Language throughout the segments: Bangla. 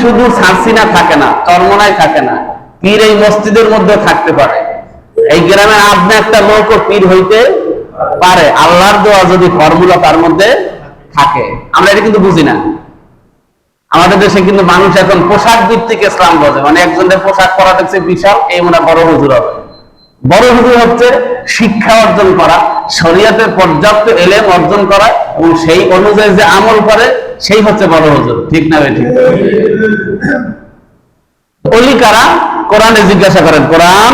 শুধু সারসিনা থাকে না, চরমনায় থাকে না, পীর এই মসজিদের মধ্যে থাকতে পারে। এই গ্রামে আপনি একটা লোকও পীর হইতে পারে, আল্লাহর দেওয়া যদি ফর্মুলা তার মধ্যে থাকে। আমরা এটা কিন্তু বুঝি না। আমাদের দেশে কিন্তু মানুষ এখন পোশাক ভিত্তিক ইসলাম বোঝে, মানে একজনের পোশাক পরা দেখছে বিশাল, এই মনে বড় হুজুর হবে। বড় হুজুর হচ্ছে শিক্ষা অর্জন করা, শরীয়তের পর্যাপ্ত এলেম অর্জন করা এবং সেই অনুযায়ী যে আমল করে সেই হচ্ছে বড় হুজুর। ঠিক না ভাই? ঠিক। ওলি কারা? কোরআনে জিজ্ঞাসা করেন, কোরআন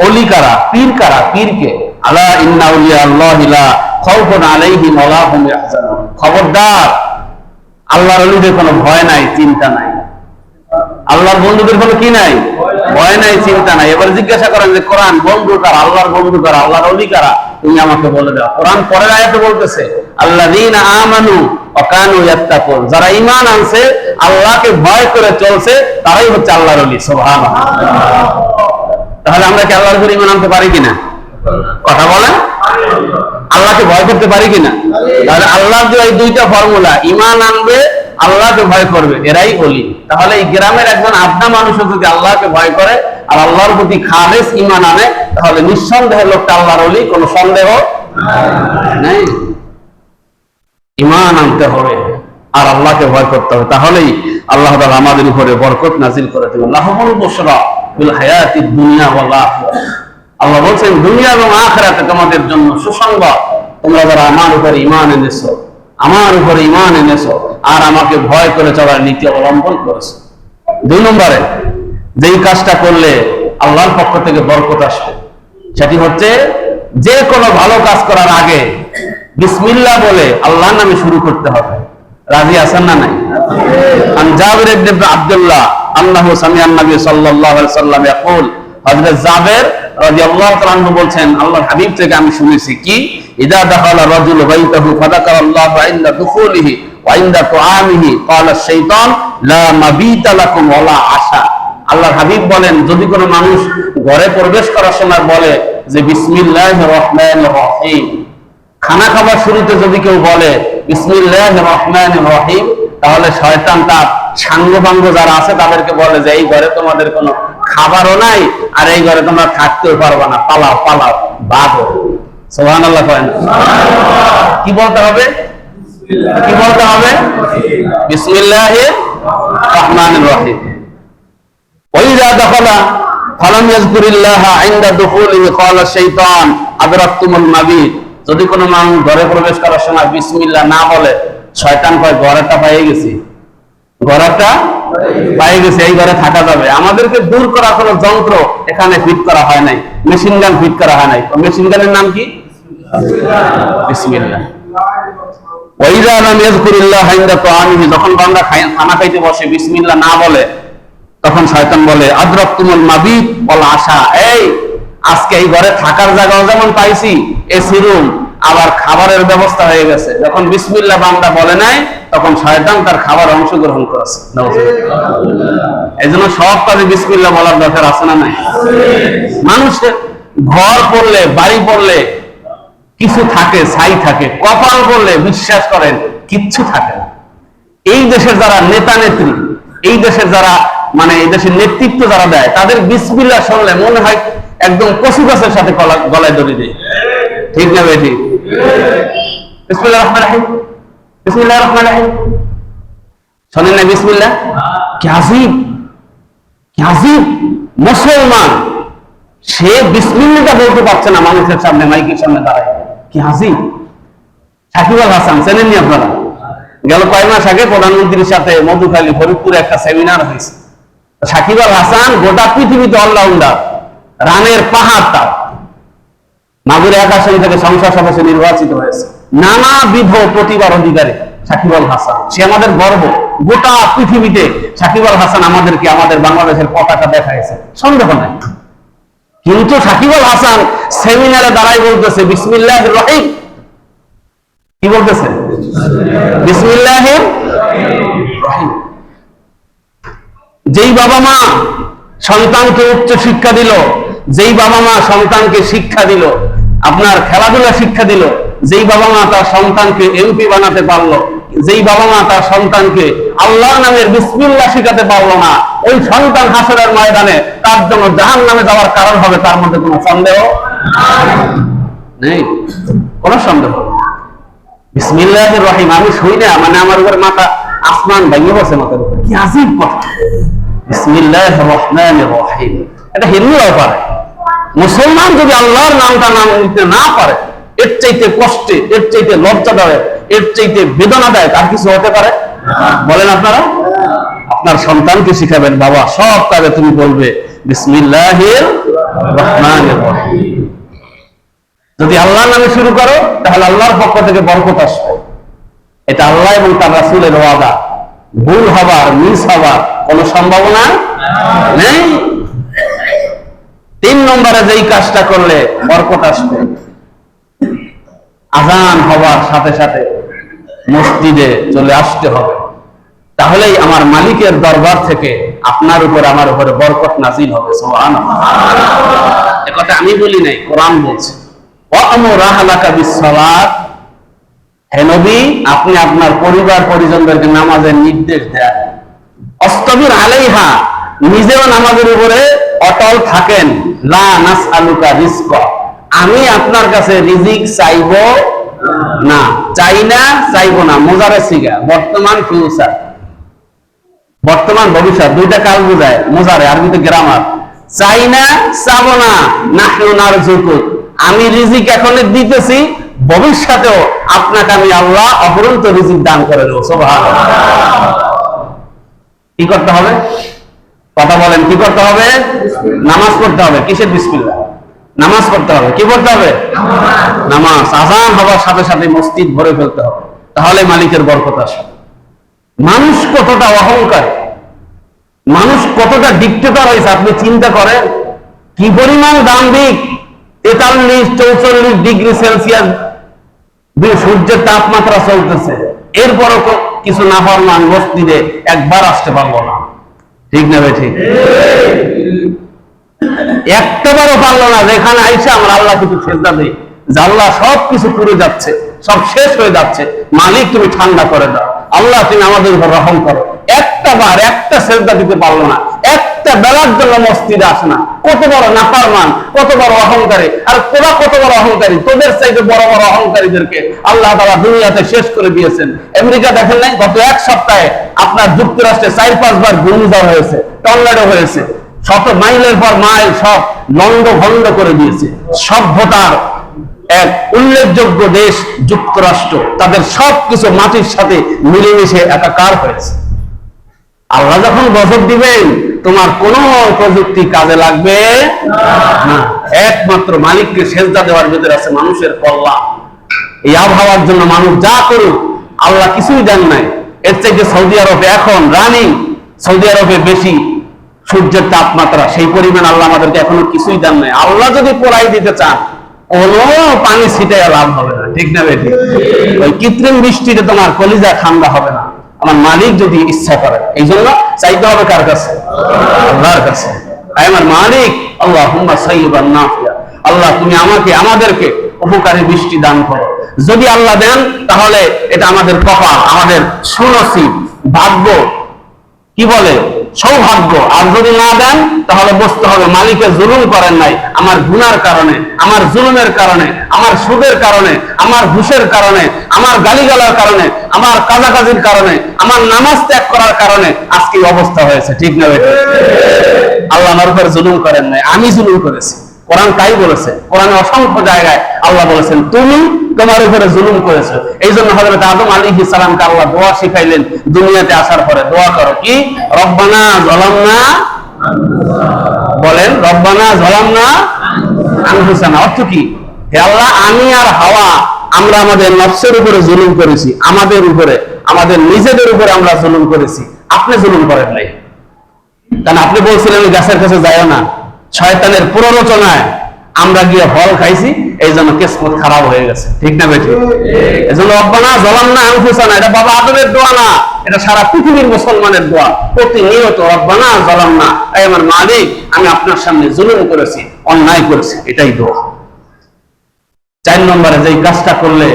ওলি কারা, পীর কারা? পীরকে আলা ইন্না আউলিয়া আল্লাহি লা খাউফুন আলাইহিম ওয়া লা হুম ইয়াহজানুন। খবরদার, আল্লাহর ওলিদের কোনো ভয় নাই, চিন্তা নাই। আল্লাহর বন্ধুদের কোনো কি নাই? ভয় নাই, চিন্তা নাই। এবার জিজ্ঞাসা করেন যে কোরআন বন্ধু কারা, আল্লাহর বন্ধু কারা, আল্লাহর ওলি কারা? তুমি আমাকে বলে দাও। কোরআন পরের আয়াতে বলতেছে আল্লাযীনা আমানু ওয়া কানু ইয়াত্তাকুন, যারা ঈমান আনছে, আল্লাহকে ভয় করে চলছে, তারাই হচ্ছে আল্লাহর ওলি। সুবহানাল্লাহ। তাহলে আমরা কি আল্লাহর উপর ঈমান আনতে পারি কিনা? কথা বলেন, আল্লাহকে ভয় করতে পারি কিনা? তাহলে আল্লাহর যে এই দুইটা ফর্মুলা, ঈমান আনবে, আল্লাহকে ভয় করবে, এরাই ওলি। তাহলে এই গ্রামের একজন আবদা মানুষও যদি আল্লাহকে ভয় করে আর আল্লাহর প্রতি খালেস ঈমান আনে, তাহলে নিঃসন্দেহে লোকটা আল্লাহর ওলি, কোনো সন্দেহ নেই। ঈমান আনতে হবে আর আল্লাহকে ভয় করতে হবে, তাহলেই আল্লাহ তাআলা আমাদের উপরে বরকত নাজিল করে দেবেন। লাহুল বুশরা ফিল হায়াতিদ দুনিয়া ওয়াল আখিরাহ। আল্লাহ বলছেন দুনিয়া এবং আখিরাতে তোমাদের জন্য সুসংবাদ, তোমরা যারা আমার উপরে ঈমান এনেছো, আমার উপরে ঈমান এনেছো আর আমাকে ভয় করে চলার নীতি অবলম্বন করেছো। 2 নম্বরে যেই কাজটা করলে আল্লাহর পক্ষ থেকে বরকত আসবে, সেটি হচ্ছে যে কোনো ভালো কাজ করার আগে বিসমিল্লাহ বলে আল্লাহর নামে শুরু করতে হবে। রাজি আছেন না নাই? আন জাবির ইবনে আব্দুল্লাহ আন্নাহু সামিআন নবী সাল্লাল্লাহু আলাইহি ওয়াসাল্লাম ইয়াকুল, হযরত জাবের রাদিয়াল্লাহু তাআলা আনহু বলছেন, আল্লাহর হাবিব থেকে আমি শুনেছি কি, ইযা দাখালা রাজুলু বাইতাহু ফাযাকারাল্লাহু ইনদা দুখুলিহি ওয়া ইনদা তুআমিহি ক্বালা আশ-শাইতান লা মাবিতা লাকুম ওয়া লা আশা। আল্লাহর হাবিব বলেন, যদি কোনো মানুষ ঘরে প্রবেশ করার সময় বলে যে বিসমিল্লাহির রহমানির রহিম, খানা খাবার শুরুতে যদি কেউ বলে বিসমিল্লাহির রহমানির রহিম, তাহলে শয়তান তার সাঙ্গপাঙ্গ যারা আছে তাদেরকে বলে যে এই ঘরে তোমাদের কোনো খাবারও নাই আর এই ঘরে তোমরা থাকতেও পারবে না, পালাও পালাও, ভাগো। সুবহানাল্লাহ। কি বলতে হবে? কি বলতে হবে? বিসমিল্লাহির রহমানির রহিম। ওয়াইযা দাখালা ফালাম ইয়াযকুরিল্লাহা ইনদা দুখুলিহি ক্বালা আশ-শাইতান আদরাকতুমুল মাবিত। যদি কোনো মানুষ ঘরে প্রবেশ করার সময় বিসমিল্লাহ না বলে, শয়তান কয় ঘরটা পেয়ে গেছি, ঘরটা পেয়ে গেছি, এই ঘরে থাকা যাবে। আমাদেরকে দূর করা কোনো যন্ত্র এখানে ফিট করা হয় নাই, মেশিন গান ফিট করা হয় নাই। মেশিন গানের নাম কি? বিসমিল্লাহ। ওয়াইযা লাম ইয়াযকুরিল্লাহা ইনদা তুআমিহি, যখন বান্দা খানা খাইতে বসে বিসমিল্লাহ না বলে, তখন শয়তান বলে আদরাকতুমুল মাবিত ওয়াল আশা, এই আজকে এই ঘরে থাকার জায়গাও যেমন পাইছি, এসি রুম, আবার খাবারের ব্যবস্থা হয়ে গেছে। যখন বিসমিল্লাহ বান্দা বলে নাই, তখন শয়তান তার খাবার অংশগ্রহণ করেছে। এই জন্য সব কাজে বিসমিল্লাহ বলার দরকার আছে না নাই? মানুষের ঘর পড়লে, বাড়ি পড়লে কিছু থাকে, ছাই থাকে, কপাল পড়লে বিশ্বাস করেন কিচ্ছু থাকে না। এই দেশের যারা নেতা নেত্রী, এই দেশের যারা মানে এই দেশের নেতৃত্ব যারা দেয়, তাদের বিসমিল্লাহ শুনলে মনে হয় একদম পশু গাছের সাথে গলায় দড়ি দেয়। ঠিক না বেটি? বিসমিল্লাহির রহমানির রহিম, বিসমিল্লাহির রহমানির রহিম শোনেন না? বিসমিল্লাহ কি আজীব, কি আজীব। মুসলমান সে বিসমিল্লাহটা বলতে পারছে না মানুষের সামনে, মাইকের সামনে দাঁড়ায়, কি আজীব। সাকিব আল হাসান চেনেননি আপনারা? গেল কয় মাস আগে প্রধানমন্ত্রীর সাথে মধুখালী ফরিদপুরে একটা সেমিনার হয়েছে। সাকিব আল হাসান গোটা পৃথিবীতে অলরাউন্ডার, রানের পাহাড়। তার মাগুরা 1 আসন থেকে সংসদ সদস্য নির্বাচিত হয়েছে, নানাবিধ প্রতিভার অধিকারী সাকিব আল হাসান। সে আমাদের গর্ব। গোটা পৃথিবীতে সাকিব আল হাসান আমাদেরকে আমাদের বাংলাদেশের পতাকা দেখাইছে, সন্দেহ নাই। কিন্তু সাকিব আল হাসান সেমিনারে দাঁড়াই বলতেছে বিসমিল্লাহির রহিম। কি বলতেছে? বিসমিল্লাহির রহিম। যেই বাবা মা সন্তানকে উচ্চ শিক্ষা দিল, যেই বাবা মা সন্তানকে শিক্ষা দিল, আপনার খেলাধুলা শিক্ষা দিল, যেই বাবা মা তার সন্তানকে এমপি বানাতে পারলো, যেই বাবা মা তার সন্তানকে আল্লাহর নামের বিসমিল্লাহ শিখাতে পারলো না, ওই সন্তান হাসরের ময়দানে তার জন্য জাহান্নামে যাওয়ার কারণ হবে, তার মধ্যে কোনো সন্দেহ নেই, কোনো সন্দেহ নেই। বিসমিল্লাহির রহিম আমি শুই না, মানে আমার উপর মাথা আসমান ভেঙে বসে, মাথার উপর কি আজীব কথা। বিসমিল্লাহির রহমানির রহিম, এটা হিন্দুরাও পারে। মুসলমান যদি আল্লাহর নামটা নাম নিতে না পারে, এর চাইতে কষ্টে, এর চাইতে লজ্জাদায়ক, এর চাইতে বেদনাদায়ক আর কিছু হতে পারে? বলেন আপনারা। আপনার সন্তানকে শিখাবেন, বাবা সব কাজে তুমি বলবে বিসমিল্লাহির রহমানির রহিম। যদি আল্লাহর নামে শুরু করো তাহলে আল্লাহর পক্ষ থেকে বরকত আসবে, এটা আল্লাহ এবং তার রাসূলের ওয়াদা। ভুল হবার, মিস হবার কোনো সম্ভাবনা নেই। 3 নম্বরে যেই কাজটা করলে বরকত আসবে, আযান হবার সাথে সাথে মসজিদে চলে আসতে হবে, তাহলেই আমার মালিকের দরবার থেকে আপনার উপর আমার উপরে বরকত নাযিল হবে। সুবহানাল্লাহ। এ কথা আমি বলি নাই, কোরআন বলছে। ওয়া'মুর আহলাকা বিস-সালাত, হে নবী আপনি আপনার পরিবার পরিজনদেরকে নামাজের নির্দেশ দেন। অস্তাবির আলাইহা, নিজেও নামাজের উপরে অটল থাকেন। লা নাসআলুকা রিজকা, আমি আপনার কাছে রিজিক চাইবো না, চাই না, চাইবো না। মুজারে সিগা, বর্তমান ফিউচার, বর্তমান ভবিষ্যৎ, দুইটা কাল বোঝায়। মুজারে আরবিতে গ্রামার। চাই না, চাবো না। নাহনু নারযুকুক, আমি রিজিক এখন দিতেছি, ভবিষ্যতেও আপনাকে আমি আল্লাহ অপরন্ত রিজিক দান করে দেবো। সুবহানাল্লাহ। কি করতে হবে? কথা বলেন, কি করতে হবে? নামাজ পড়তে হবে। কিসের বিসমিল্লাহ? নামাজ পড়তে হবে। কি পড়তে হবে? নামাজ। আযান হওয়ার সাথে সাথে মসজিদ ভরে ফেলতে হবে, তাহলে মালিকের বরকত আসবে। মানুষ কতটা অহংকারী, মানুষ কতটা ডিক্টেটর হয়েছে আপনি চিন্তা করেন। কি পরিমাণ দাম্ভিক। 43-44 ডিগ্রি সেলসিয়াস সূর্যের তাপমাত্রা চলতেছে, এরপরও কিছু নাফরমান মসজিদে একবার আসতে পারবো না। ঠিক না ভাই? ঠিক। একটাবারও পারলো না, যেখানে আইসা আমরা আল্লাহ কিছু সেজদা দিই, যে আল্লাহ সব কিছু পুড়ে যাচ্ছে, সব শেষ হয়ে যাচ্ছে, মালিক তুমি ঠান্ডা করে দাও, আল্লাহ তুমি আমাদের উপর রহম করো। একটা বার একটা সেজদা দিতে পারলো না, একটা বেলার জন্য মসজিদে আসে না। কত বড় নাফরমান, কত বড় অহংকারী। আর তোরা কত বড় অহংকারী, তোদের চাইতে বড় বড় অহংকারীদেরকে আল্লাহ তাআলা দুনিয়াতে শেষ করে দিয়েছেন। আমেরিকা দেখেন নাই, গত 1 সপ্তাহে আপনার যুক্তরাষ্ট্রে 4-5 বার ঘূর্ণিঝড় হয়েছে, টর্নেডো হয়েছে, 100 মাইলের পর মাইল সব লন্ড ভন্ড করে দিয়েছে। সভ্যতার এক উল্লেখযোগ্য দেশ যুক্তরাষ্ট্র, তাদের সবকিছু মাটির সাথে মিলেমিশে একাকার হয়েছে। আল্লাহ যখন গজব দিবেন, তোমার কোন প্রযুক্তি কাজে লাগবে না। একমাত্র মালিককে সেজদা দেওয়ার ভিতরে আছে মানুষের কল্যাণ। এই আবহাওয়ার জন্য মানুষ যা করুক, আল্লাহ কিছুই দেন নাই। এর চাইতে সৌদি আরবে এখন রানিং, সৌদি আরবে বেশি সূর্যের তাপমাত্রা, সেই পরিমাণ আল্লাহ আমাদেরকে এখনো কিছুই দেন নাই। আল্লাহ যদি পোড়াই দিতে চান, কোনো পানি ছিটাইয়া লাভ হবে না। ঠিক না বেঠিক? ওই কৃত্রিম বৃষ্টিতে তোমার কলিজা ঠান্ডা হবে না, আমার মালিক যদি ইচ্ছা করে। এই জন্য চাইতে হবে কার কাছে? আল্লাহর কাছে। আমার মালিক আল্লাহুম্মা সাইয়্যিবান নাফিয়া, আল্লাহ তুমি আমাকে, আমাদেরকে উপকারী বৃষ্টি দান করো। যদি আল্লাহ দেন তাহলে এটা আমাদের কপাল, আমাদের সুনসিব, ভাগ্য, কি বলে সৌভাগ্য। আর যদি না দেন তাহলে বুঝতে হবে মালিকে জুলুম করেন নাই, আমার গুনার কারণে, আমার জুলুমের কারণে, আমার সুদের কারণে, আমার ঘুষের কারণে, আমার গালিগালার কারণে, আমার কাজাকাজির কারণে, আমার নামাজ ত্যাগ করার কারণে আজকে এই অবস্থা হয়েছে। ঠিক না বেঠিক? আল্লাহ আমার উপরে জুলুম করেন নাই, আমি জুলুম করেছি। কোরআন তাই বলেছে। কোরআনে অসংখ্য জায়গায় আল্লাহ বলেছেন তুমি তোমার উপরে জুলুম করেছো। এই জন্য হযরত আদম আলাইহিস সালামকে আল্লাহ দোয়া শিখাইলেন দুনিয়াতে আসার পরে। দোয়া করো কি? রব্বানা যালামনা, বলেন রব্বানা যালামনা আনফুসানা। অর্থ কি? হে আল্লাহ, আমি আর হাওয়া আমরা আমাদের নফসের উপরে জুলুম করেছি, আমাদের উপরে, আমাদের নিজেদের উপরে আমরা জুলুম করেছি, আপনি জুলুম করেন নাই। কারণ আপনি বলছিলেন গাছের কাছে যাইও না, শয়তানের প্ররোচনায় আমরা গিয়ে ফল খাইছি, এই জন্য কিসমত খারাপ হয়ে গেছে। ঠিক না বেঠিক? এই জন্য রব্বানা যালামনা আনফুসানা, এটা বাবা আদমের দোয়া না, এটা সারা পৃথিবীর মুসলমানের দোয়া। প্রতিনিয়ত রব্বানা যালামনা, এই আমার মালিক আমি আপনার সামনে জুলুম করেছি, অন্যায় করেছি, এটাই দোয়া। 4 নম্বরে যেই কাজটা করলে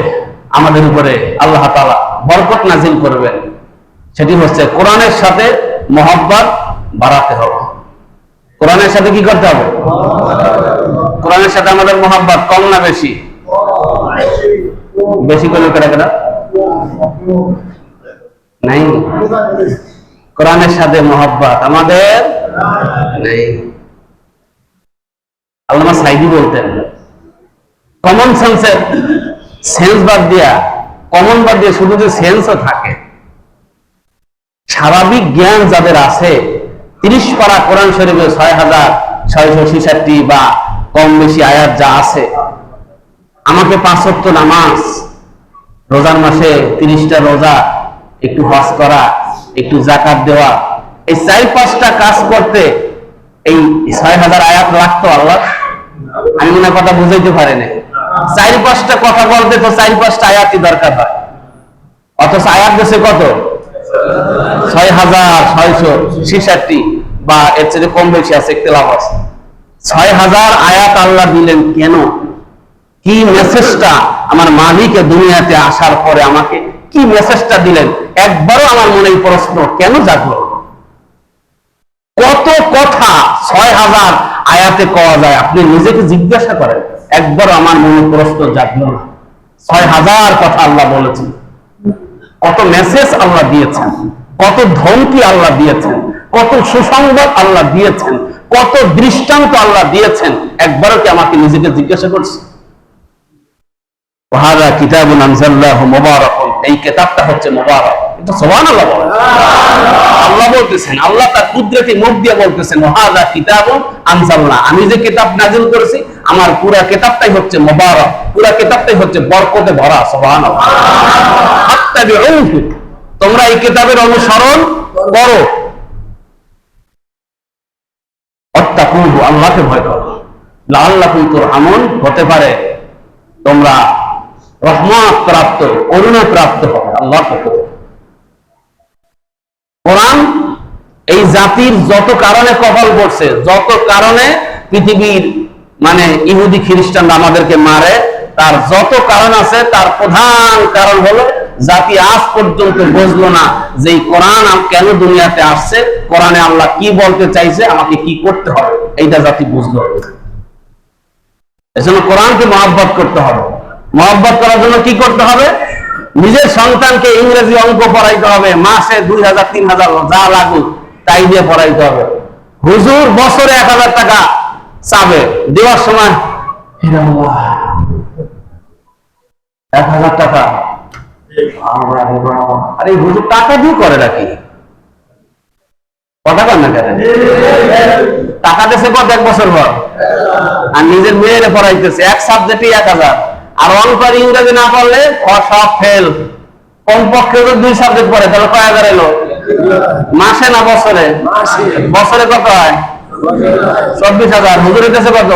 আমাদের উপরে আল্লাহ তাআলা বরকত নাজিল করবেন, সেটি হচ্ছে কোরআনের সাথে মহব্বত বাড়াতে হবে। কোরআনের সাথে কি করতে হবে? কোরআনের সাথে আমাদের মহব্বত কম না বেশি? বেশি করলে কেটা কেটা নাই। কোরআনের সাথে মহব্বত আমাদের নেই। আল্লামা সাইদি বলতেন, কমন সেন্সের সেন্স বাদ দিয়া, কমন বাদ দিয়ে শুধু যে সেন্সও থাকে, স্বাভাবিক জ্ঞান যাদের আছে, 30 পারা কোরআন শরীফে 6666 বা কম বেশি আয়াত যা আছে, আমাকে 5 ওয়াক্ত নামাজ, রোজার মাসে 30টা রোজা, একটু হজ করা, একটু যাকাত দেওয়া, এই 4-5টা কাজ করতে এই 6000 আয়াত লাগতো আল্লাহ? আমি মনে কথা বুঝাইতে পারি না। 4-5টা কথা বলতে তো 4-5টা আয়াতই দরকার হয়, অথচ আয়াত দেশে কত? 6666 বা এর চেয়ে কম বেশি আছে, ইখতিলাফ আছে। 6000 আয়াত আল্লাহ দিলেন কেন? কি মেসেজটা আমার মালিকে দুনিয়াতে আসার পরে আমাকে কি মেসেজটা দিলেন? একবারও আমার মনে প্রশ্ন কেন জাগলো? কত কথা 6000 আয়াতে কওয়া যায়, আপনি নিজেকে জিজ্ঞাসা করেন, একবারও আমার মনে প্রশ্ন জাগলো না। 6000 কথা আল্লাহ বলেছেন, কত মেসেজ আল্লাহ দিয়েছেন, কত ধমকি আল্লাহ দিয়েছেন, কত সুসংবাদ আল্লাহ দিয়েছেন, কত দৃষ্টান্ত আল্লাহ দিয়েছেন, একবারও কি আমাকে নিজেকে জিজ্ঞাসা করছি? ওয়াহাদা কিতাবুন আনজালনাহু মুবারাকুন, এই কিতাবটা হচ্ছে মুবারক। এটা সুবহানাল্লাহ বলেন। আল্লাহ বলতেছেন, আল্লাহ তার কুদরতি মুখ দিয়ে বলতেছেন, ওয়াহাদা কিতাবুন আনজালনা, আমি যে কিতাব নাযিল করেছি আমার পুরো কিতাবটাই হচ্ছে মুবারক, পুরো কিতাবটাই হচ্ছে বরকতে ভরা। সুবহানাল্লাহ। ফাত্তাবিউহু, তোমরা এই কিতাবের অনুসরণ করো। ওয়াত্তাকুহু, আল্লাহকে ভয় করো। লাআল্লাকুম তুরহামুন, হতে পারে তোমরা রহমত প্রাপ্ত, করুণা প্রাপ্ত হবে আল্লাহ থেকে। কোরআন এই জাতির যত কারণে কপাল পড়ছে, যত কারণে পৃথিবীর মানে ইহুদি খ্রিস্টানরা আমাদেরকে মারে, তার যত কারণ আছে, তার প্রধান কারণ হলো জাতি আজ পর্যন্ত বুঝলো না যে কোরআন কেন দুনিয়াতে আসছে, কোরআনে আল্লাহ কি বলতে চাইছে, আমাকে কি করতে হবে, এইটা জাতি বুঝলো। এজন্য কোরআনকে মহব্বত করতে হবে। মহব্বত করার জন্য কি করতে হবে? নিজের সন্তানকে ইংরেজি অঙ্ক পড়াইতে হবে, মাসে 2000-3000 যা লাগুক তাই দিয়ে পড়াইতে হবে। হুজুর বছরে 1000 টাকা চাবে, দেওয়ার সময় 1000 টাকা, আরে হুজুর টাকা দিয়ে করে রাখি, কথা কর না কেন? টাকা দেশে কত 1 বছর পর, আর নিজের মেয়েরে পড়াইতেছে, এক সাবজেক্টে 1000, আর অঙ্ক আর ইংরেজি না পড়লে সব ফেল। কমপক্ষে 2 সাবজেক্ট পড়ে, তাহলে কয় হাজার এলো? মাসে না বছরে? বছরে কত হয়? 24,000। হুজুরের কাছে কত?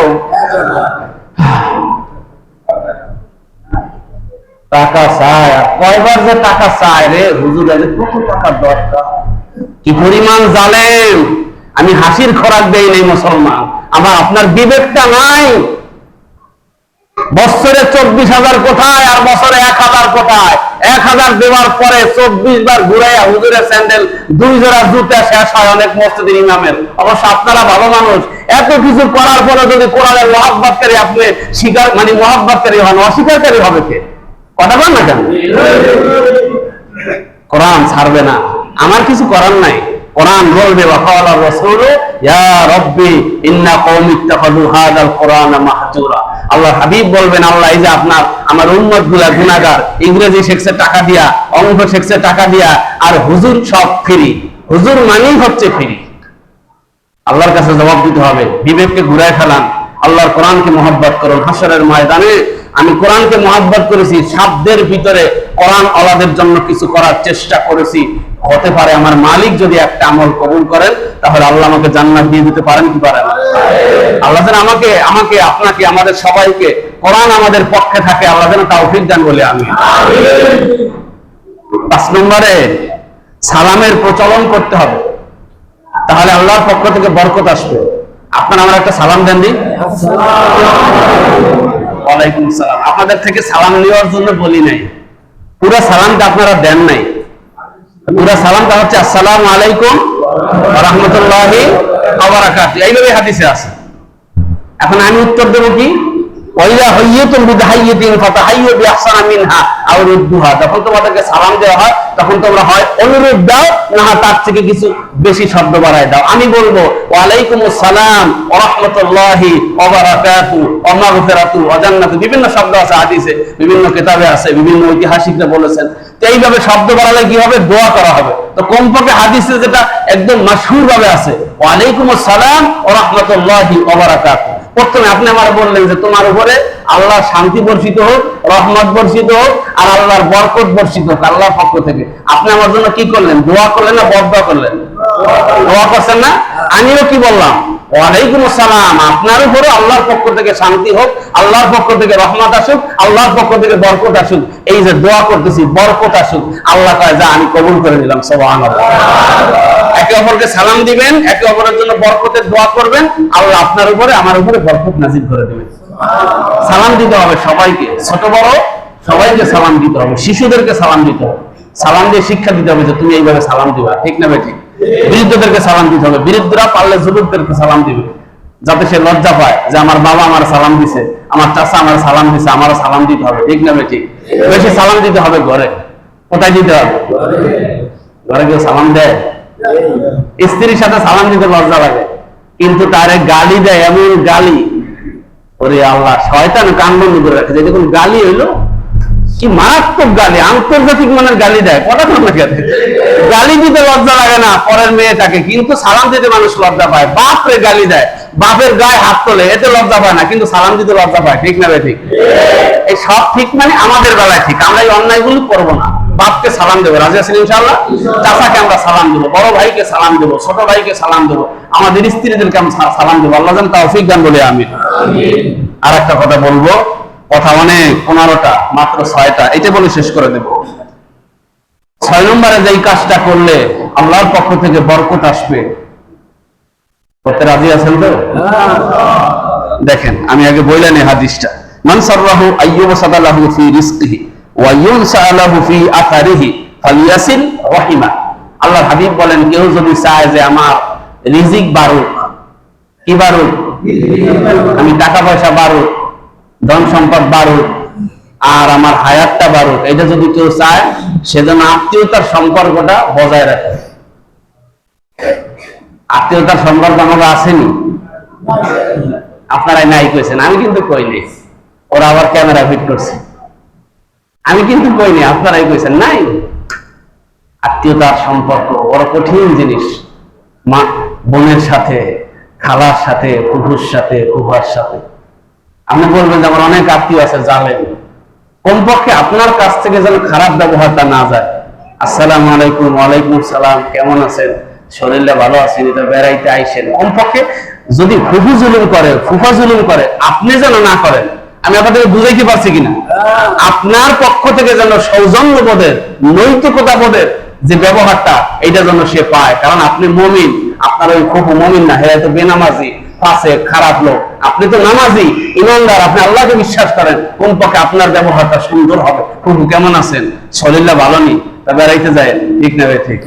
টাকা চায়, কয়বার যে টাকা চায় রে হুজুর, কত টাকা দরকার, কি পরিমাণ জালেম। আমি হাসির খোরাক দেই নাই মুসলমান, আমার আপনার বিবেকটা নাই। বছরে 24,000 কোথায়, আর বছরে 1000 কোথায়? 1000 দেওয়ার পরে 24 বার ঘুরাইয়া হুজুরের স্যান্ডেল 2 জোড়া জুতা শেষ হয় অনেক মসজিদের ইমামের। অবশ্য আপনারা ভালো মানুষ, এত কিছু করার পরে যদি কোরআনের মহব্বতকারী আপনি স্বীকার মানে মহব্বতকারী হন, অস্বীকারী হবে কে? কথা বল না কেন? কোরআন ছাড়বে না, আমার কিছু করার নাই। কোরআন বলবে ওয়াকালা রাসূলু ইয়া রাব্বি ইন্না কওমি ইত্তাখাযু হাযাল কোরআনা মাহজুরা। আল্লাহ হাবিব বলবেন, আল্লাহ এই যে আপনার আমার উম্মতগুলা গুনাহগার, ইংরেজি শিখছে টাকা দিয়া, অঙ্ক শিখছে টাকা দিয়া, আর হুজুর সব ফ্রি। হুজুর মানেই হচ্ছে ফ্রি। আল্লাহর কাছে জবাব দিতে হবে। বিবেককে ঘুরায় ফেলান, আল্লাহর কোরআনকে মহব্বত করুন। হাসরের ময়দানে আমি কোরআনকে মহব্বত করেছি, শব্দের ভিতরে কোরআন আলাদের জন্য কিছু করার চেষ্টা করেছি। হতে পারে আমার মালিক যদি একটা আমল কবুল করেন, তাহলে আল্লাহ আমাকে জান্নাত দিয়ে দিতে পারেন কি পারেন? আল্লাহ যেন আমাকে আপনাকে আমাদের সবাইকে কোরআন আমাদের পক্ষে থাকে, আল্লাহ যেন তৌফিক দান বলে আমি। 5 নম্বরে সালামের প্রচলন করতে হবে, তাহলে আল্লাহর পক্ষ থেকে বরকত আসবে। আপনারা আমার একটা সালাম দেন দিন। ওয়ালাইকুম সালাম। আপনাদের থেকে সালাম নেওয়ার জন্য বলি নাই, পুরা সালামটা আপনারা দেন নাই। পুরা সালামটা হচ্ছে আসসালামু আলাইকুম ওয়া রাহমাতুল্লাহি ওয়া বারাকাতুহু, এইভাবে হাদিসে আছে। এখন আমি উত্তর দেবো কি, ওয়াইদা হাইয়াতুম বিতাহিয়াতিন ফাতাহাইয়ু বিআহসানা মিনহা আও রুদ্দুহা। যখন তোমাদেরকে সালাম দেওয়া হয় তখন তোমরা হয় অনুরোধ দাও, না তার থেকে কিছু বেশি শব্দ বাড়ায় দাও। আমি বলবো ওয়া আলাইকুমুস সালাম ওয়া রাহমাতুল্লাহি ওয়া বারাকাতুহু ওয়া মাগফিরাতু ওয়া জান্নাতু, বিভিন্ন শব্দ আছে হাদিসে, বিভিন্ন কিতাবে আছে, বিভিন্ন ঐতিহাসিকরা বলেছেন। তো এইভাবে শব্দ বাড়ালে কি হবে, দোয়া করা হবে। তো কমপক্ষে হাদিসে যেটা একদম মাশহুর ভাবে আছে, ওয়া আলাইকুমুস সালাম ওয়া রাহমাতুল্লাহি ওয়া বারাকাতুহু। প্রথমে আপনি আমার বললেন যে তোমার উপরে আল্লাহর শান্তি বর্ষিত হোক, রহমত বর্ষিত হোক, আর আল্লাহর বরকত বর্ষিত হোক আল্লাহর পক্ষ থেকে। আপনি আমার জন্য কি করলেন, দোয়া করলেন না বদদোয়া করলেন? দোয়া করছেন না? আমিও কি বললাম, ওয়ালাইকুম আসসালাম, আপনার উপরে আল্লাহর পক্ষ থেকে শান্তি হোক, আল্লাহর পক্ষ থেকে রহমত আসুক, আল্লাহর পক্ষ থেকে বরকত আসুক। এই যে দোয়া করতেছি বরকত আসুক, আল্লাহ কয় যা আমি কবুল করে নিলাম। সুবহানাল্লাহ। একে অপরকে সালাম দিবেন, একে অপরের জন্য বরকতের দোয়া করবেন, আল্লাহ আপনার উপরে আমার উপরে বরকত নাজিল করে দেবেন। সালাম দিতে হবে সবাইকে, ছোট বড় সবাইকে সালাম দিতে হবে, শিশুদেরকে সালাম দিতে হবে, সালাম দিয়ে শিক্ষা দিতে হবে যে তুমি এইভাবে সালাম দিবা, ঠিক না বেঠিক? বৃদ্ধদেরকে সালাম দিতে হবে, বৃদ্ধরা পারলে যুবকদেরকে সালাম দিবে, যাতে সে লজ্জা পায় যে আমার বাবা আমার সালাম দিছে, আমার চাচা আমার সালাম দিছে, আমারও সালাম দিতে হবে, ঠিক না বেঠিক? বেশি সালাম দিতে হবে ঘরে। কোথায় দিতে হবে? ঘরে কেউ সালাম দেয়? স্ত্রীর সাথে সালাম দিতে লজ্জা লাগে, কিন্তু তারে গালি দেয়, এমন গালি, ওরে আল্লাহ, শয়তান কান বন্ধ করে রাখে। যখন গালি হইলো, কি মারাত্মক গালি, আন্তর্জাতিক মানের গালি দেয়, কথা কথা গালি দিতে লজ্জা লাগে না পরের মেয়েটাকে, কিন্তু সালাম দিতে মানুষ লজ্জা পায়। বাপরে গালি দেয়, বাপের গায়ে হাত তোলে, এতে লজ্জা পায় না, কিন্তু সালাম দিতে লজ্জা পায়, ঠিক না বে ঠিক? এই সব ঠিক মানে আমাদের বেলায় ঠিক, আমরা এই অন্যায়গুলো করবো না। বাপকে সালাম দেবো, রাজি আছেন ইনশাআল্লাহ? চাচাকে আমরা সালাম দেবো, বড় ভাইকে সালাম দেবো, ছোট ভাইকে সালাম দেবো, আমাদের স্ত্রীদেরকে আমরা সালাম দেবো। আল্লাহ যেন তৌফিক দান বলে আমিন। আর একটা কথা বলবো, কথা অনেক, 15টা মাত্র 6টা, এটা বলে শেষ করে দেব। 6 নম্বরে যেই কাজটা করলে আল্লাহর পক্ষ থেকে বরকত আসবে, করতে রাজি আছেন তো? দেখেন আমি আগে বললেন এই হাদিসটা, মান সাররাহু আইয়ুবসাদা লাহু ফি রিজকিহি ওয়া ইউনসা লাহু ফি আথারিহি ফালিয়াসিল রাহিমা। আল্লাহর হাবিব বলেন, কেউ যদি চায় যে আমার রিজিক বাড়ুক, কি বাড়ুক? আমি টাকা পয়সা বাড়ুক, ধন সম্পদ বাড়ুক, আর আমার হায়াতটা বাড়ুক, এটা যদি কেউ চায়, সেজন্য আত্মীয়তার সম্পর্কটা বজায় রাখে। আত্মীয়তার সম্পর্ক আমাদের আসেনি, আপনারাই নাই কইছেন, আমি কিন্তু কইনি। ওরা আবার ক্যামেরা ফিট করছে, আমি কিন্তু কইনি, আপনারাই কইছেন নাই। আত্মীয়তার সম্পর্ক বড় কঠিন জিনিস। মা বোনের সাথে, খালার সাথে, ফুফুর সাথে, ফুফার সাথে। আপনি বলবেন যে আমার অনেক আত্মীয় আছে, জানেন, কমপক্ষে আপনার কাছ থেকে যেন খারাপ ব্যবহারটা না যায়। আসসালামু আলাইকুম, ওয়ালাইকুম সালাম, কেমন আছেন, শরীরটা ভালো আছেন, এটা বেড়াইতে আইসেন। কমপক্ষে যদি ফুফু জুলুম করে, ফুফা জুলুম করে, আপনি যেন না করেন। আমি আপনাদেরকে বুঝাইতে পারছি কিনা? আপনার পক্ষ থেকে যেন সৌজন্য বোধের, নৈতিকতা বোধের যে ব্যবহারটা, এইটা যেন সে পায়। কারণ আপনি মুমিন, আপনার ওই ফুফু মুমিন না, হ্যাঁ তো বেনামাজি, পাশে খারাপ লোক। আপনি তো নামাজি, ইমানদার, আপনি আল্লাহকে বিশ্বাস করেন, কমপক্ষে আপনার ব্যবহারটা সুন্দর হবে। ফুফু কেমন আছেন, শরীরটা ভালো নেই, তা বেড়াইতে যায়, ঠিক না? ঠিক।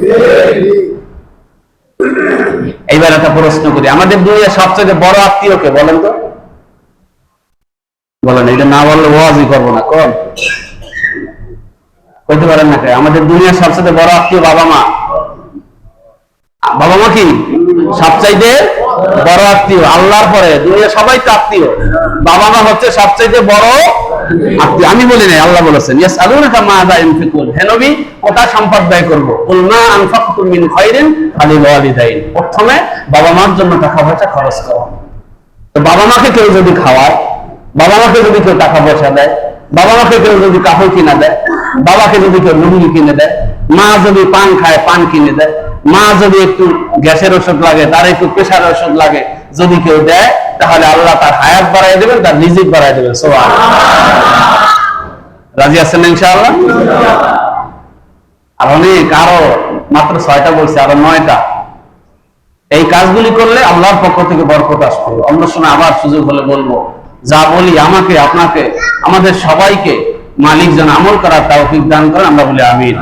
এইবার একটা প্রশ্ন করি, আমাদের দুনিয়ার সবচেয়ে বড় আত্মীয় কে বলেন তো? বলেন, এটা না বললে ওয়াজই করবো না। কোন কইতে পারেন না? আমাদের দুনিয়ার সবচেয়ে বড় আত্মীয় বাবা মা। বাবা মা কি সবচাইতে বড় আত্মীয়? আল্লাহর পরে দুনিয়া সবাই তো আত্মীয়, বাবা মা হচ্ছে সবচাইতে বড় আত্মীয়। আমি বলি নাই, আল্লাহ বলেছেন, ইয়াসআলুনাকা মাযা ইউনফিকুন, হে নবী কোথা সম্পদ ব্যয় করব? কুল মা আনফাকতুম মিন খায়রিন ফালিল ওয়ালিদাইন। প্রথমে বাবা মার জন্য টাকা পয়সা খরচ করো। তো বাবা মাকে কেউ যদি খাওয়ায়, বাবা মাকে যদি কেউ টাকা পয়সা দেয়, বাবা মাকে কেউ যদি কাপড় কিনে দেয়, বাবাকে যদি কেউ লুঙ্গি কিনে দেয়, মা যদি পান খায় পান কিনে দেয়, মা যদি একটু গ্যাসের ওষুধ লাগে, তার একটু প্রেশার ওষুধ লাগে, যদি কেউ দেয়, তাহলে আল্লাহ তার হায়াত বাড়াই দেবেন, তার রিজিক বাড়াই দেবেন। সুবহানাল্লাহ। রাজি আছেন ইনশাআল্লাহ? আর অনেক, আরো মাত্র 6টা বলছে, আরো 9টা। এই কাজগুলি করলে আল্লাহর পক্ষ থেকে বরকত আসবে। অন্য সময় আবার সুযোগ হলে বলবো। যা বলি আমাকে, আপনাকে, আমাদের সবাইকে মালিক যেন আমল করার তৌফিক দান করেন, আমরা বলি আমিন।